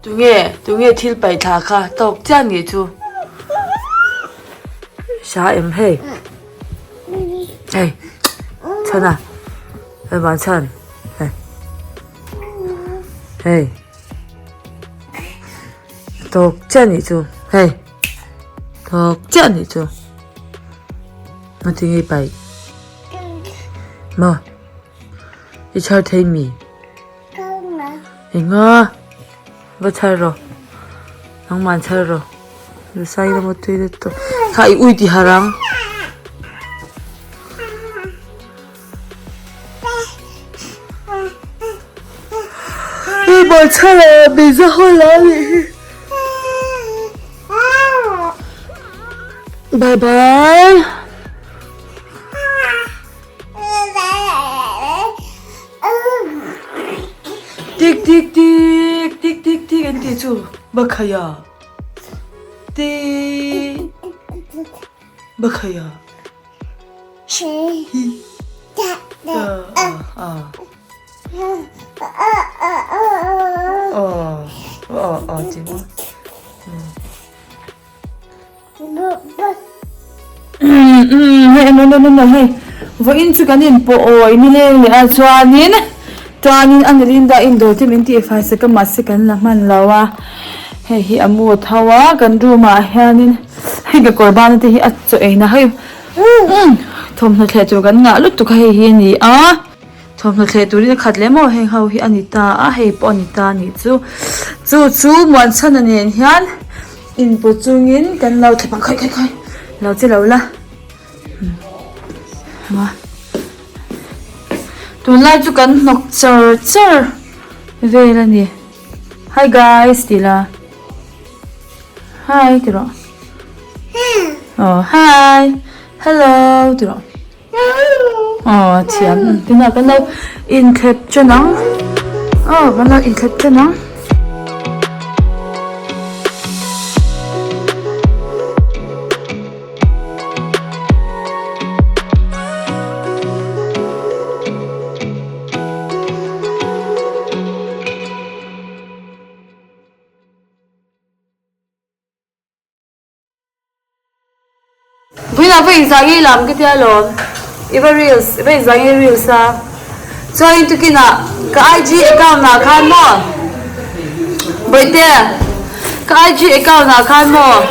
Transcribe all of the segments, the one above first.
Tụi nghe thil bảy thả khá tộc chán nghe chú Xá em hey Hey Chân à Em bán chân Hey Hey tộc chán nghe chú Hey tộc chán nghe chú Mà tụi nghe bảy Mà Đi chơi thấy mì Ngơ Vợ chơi rồi Nóng màn chơi rồi Rồi say ra một tuy 됐다 Khai ui đi 하랑 Ui bà chơi là bị ra hơi lá đi Bye bye Tik tik tik tik tik tik anh đi chú Bakaya Tik Bakaya Hi chị muốn Hey no hey Vô in chú cái nhìn bộ ôi Ní lên à choa nín Tuanin ang rinda indo ti minti fa se ka masikan la man lawa he hi amu thawa kan ruma hianin he ka korban te hi atcho eina hai thom na khle chu kan nga lut tu kha hi ni a thom na khle tu ri khat le mo he hau hi anita a he po anita ni chu mon chan anen hian in po chungin kan lau thapang khai lau che lau la ma Tụi lại chú cần nọc chở về là nè Hi guys Tila Hi tụi hi Hello tụi chém Tụi nào cái nào in clip cho nó cái nào in clip cho nó Bây giờ phải dạy làm cái gì luôn, iba reels, phải dạy reels à, cho anh tụi kia na, cái IG account na khai mò, bây giờ, cái IG account na khai mò,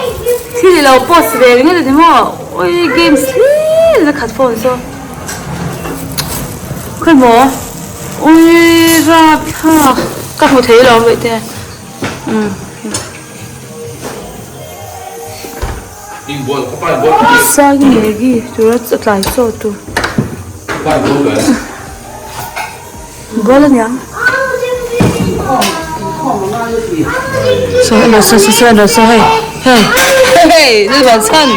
thì đi lâu post về cái gì mò, ôi games đi, nó khát phone so, khai mò, ôi ra ha, các bạn thấy rồi bây giờ, Sao cái này gì? Chú rất rất lại số tu. Gọi là nhá. Sao hey, đây là chân.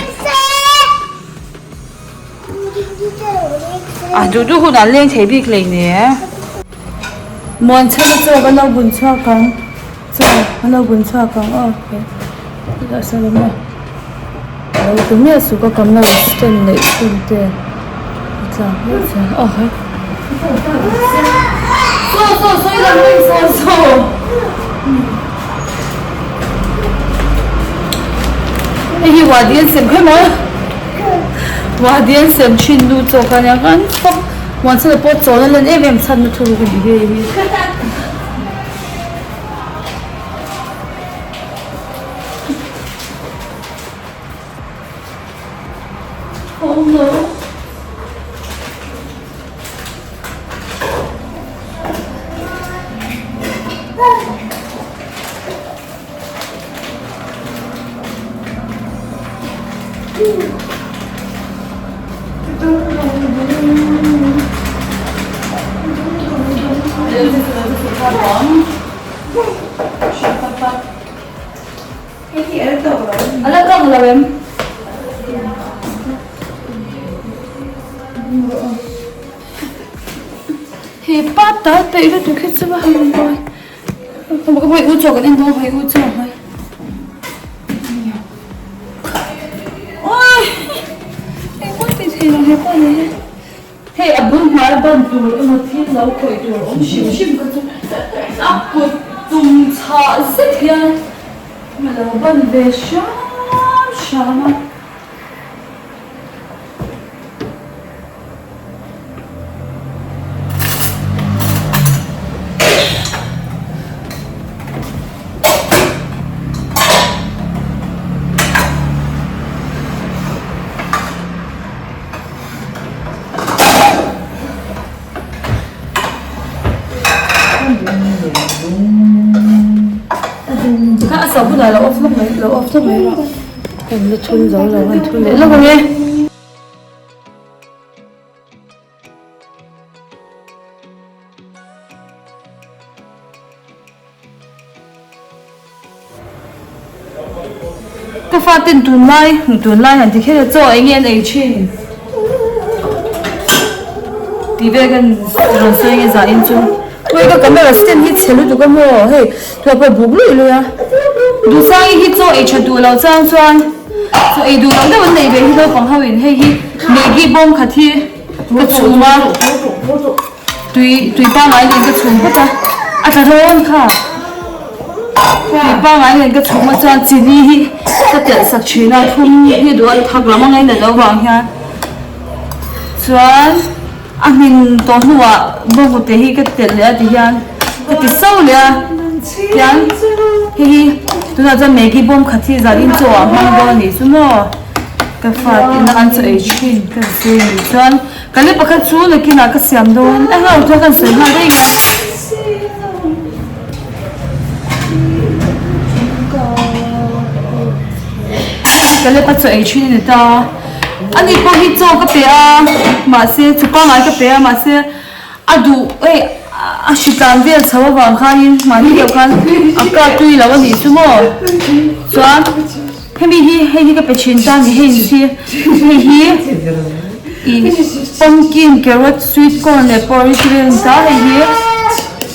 À, chú hôm nào lên thấy bị lạnh nè. Muốn chân cho cái lâu buồn cho con. Cho cái lâu buồn cho con. Ok. Bây giờ sao mà? Đúng là số có cầm nào tên này tên sao hey so hi hòa điện xem cái mà hòa điện xem chuyên du cho cái nhà gan không muốn sẽ bỏ cho lên em săn nó thu cái gì vậy Oh no. Alam ka mo em. He pata tay ra tu khit sa hay boy. Không có phải ucho cái đó phải ucho hay. Ôi. Cái con thì là hay con này. Hey abun mar ban tu một thiên lâu khỏi tu ông xỉu xỉu cái tu. Áp tum cha zet hian malo ban ve shama Cả sáu phút là off lúc mấy rồi. Em nó thun rồi là mình thun đấy. Lúc này cái pha tiền tuần lai hẳn thì khi là cho anh em ấy trên đi về gần rồi xoay cái giá in chung. Tôi có camera stand hit xelu tu kamo hey tu apa buglu lu ya du sang hit so e chatu lo chang chuan so e du lo da wan nei be hi lo pang hawin hey hi megi bom khathi ka chuma tui pa ngai len ka chum pata a ka ron kha tui pa ngai len ka chuma chuan chini hi ka tel sak china thum hi du an thak lama ngai na lo wang hian chuan anh to nuwa bo te hi ka tel le ati hian ka ti so le hian hi tu na jam megi bom khathi za in cho mang do ni su mo ka fa tin an cho e chin ka se ni chuan ka le pakhat chu le kina ka siam do a ha to kan se ha dei ka le pa cho e chin ni ta anh po hi cho ka pe a ma se chu pa ngai ka pe a ma se adu e a shikan ve chawa wang khain ma ni deu kan a ka tui lawa ni chu mo chuan hemi ka pe chin ta ni hi pumpkin carrot sweet corn le porridge ren ta hi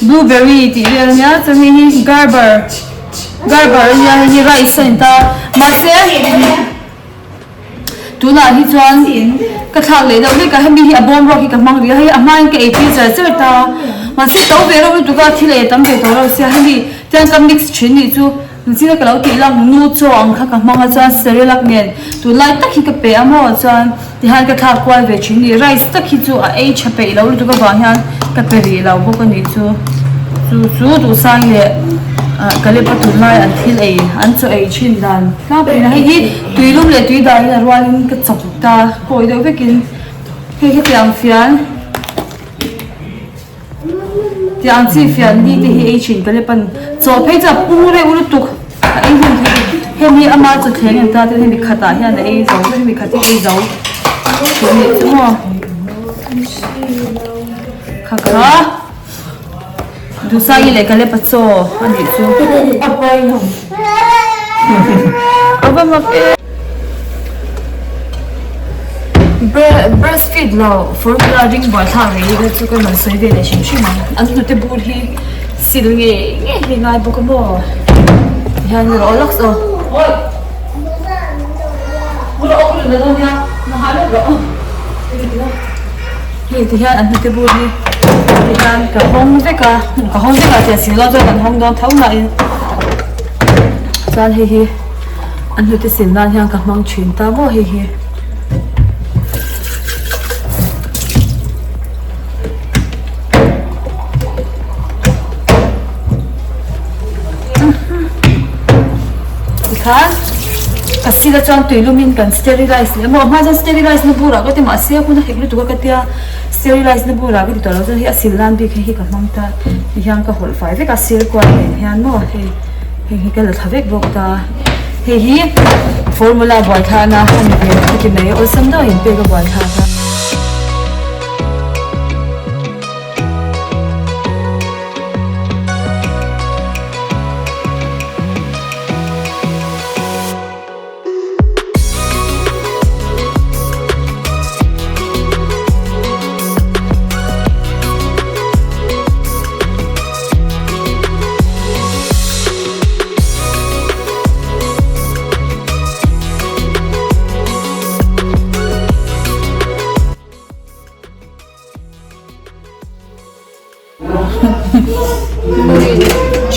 blueberry ti ren ya chu hi garber ya hi rice ta ma se tu na hi chuan ka thak le do le ka hemi hi abom ro ki ka mang ri hi amang ke ap zer ta ma se to ve ro tu ka thile tam ve to ro sia hemi tan kam mix chin ni chu chi ka lo ti lang nu chong kha ka mang cha serelak nen tu lai tak hi ka pe amo chuan ti han ka thak kwal ve chin ni rice tak hi chu a e chape lo tu ka ba hian ka pe ri lo bo ka ni chu tu sang le kale patu lai an thil ei an cho ei chin dan na pe na hi tui lum le tui dai la rualin ka chok ta koi do vekin he tiang fian tiang chi fian ni te hi ei chin kale pan cho phei cha pure ulu tuk ei hun he mi ama cho thleng ta te ni khata hian ei zo mi khati ei zo ni chu mo kha du sai le kale patso ani chu apai no aba ma pe breastfeed lo formula ding ba tha re le chu ka man sai de le shim shim an tu te bur hi sil nge ngai bu ko mo han ro lox o oi bu ro ko le do nya na ha le ro hi ti han an tu te bur hi Ilan ka hong te ka tia sin lo cho kan hong don thau na in chan hi an hu te sin nan hian ka mang thin ta mo hi khan asila chang tui lumin kan sterilize le mo ma sterilize na pura ko te ma se ko na heklu tu ka tia sterilize na pura ko to lo hi asil lan bi hi ka mangta hiang ka hol fai ve ka sil ko hian mo he ka la thavek bok ta he formula bol tha na han ve ki nei ol sam do in pe ka bol tha ka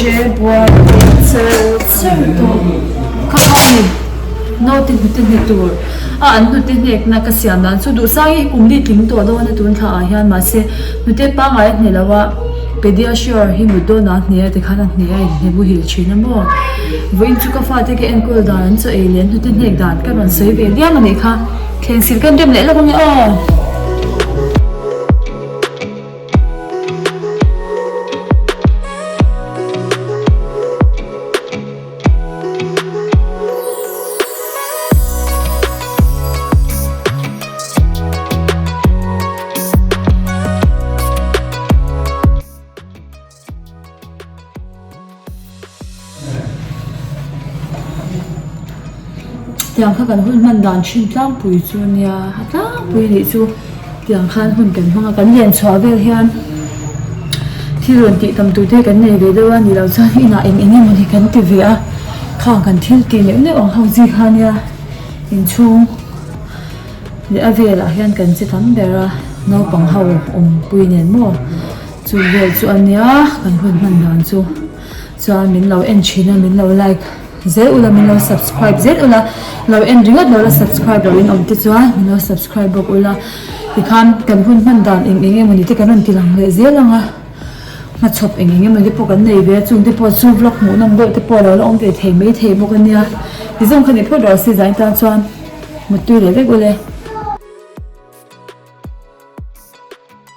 je boy it's to khani no tin ni tur an nu te nek na ka siam dan chu du sai kum li ting to do na tun tha hian ma se nu te pa ngai ne lawa pediasure hi mu do na ne te khana ne ai ne bu hil china mo voin chu ka fa te ke en ko dan chu alien nu te nek dan ka ron sei ve dia ma ne kha khen sil kan dem le la ko ne o tiang kha kan hun man dan thin tlang pui chu nia tlang pui ni chu tiang khan hun kan hanga kan lian chwa vel hian thiron ti tam tu te kan nei ve do ani lo cha ina eng mo ni kan ti ve a kha kan thil ti ne ne ong hau ji khan ya in chung le avela hian kan chi tam dera no pang hau pui nen mo chu vel chu ania kan hun man dan chu cha min lo en china min lo like zai ula min lo subscribe zai ula lo en ringat lo la subscribe lo in om ti chuan min lo subscribe bok ula ti khan kan hun man dan eng mani te kan ti lang le zai langa ma chop eng mani po kan nei ve chung te po chu vlog mu nam do te po lo ong te thei mai thei bok ania ti jong khani pho do si zai ta chuan mu tu le ve ule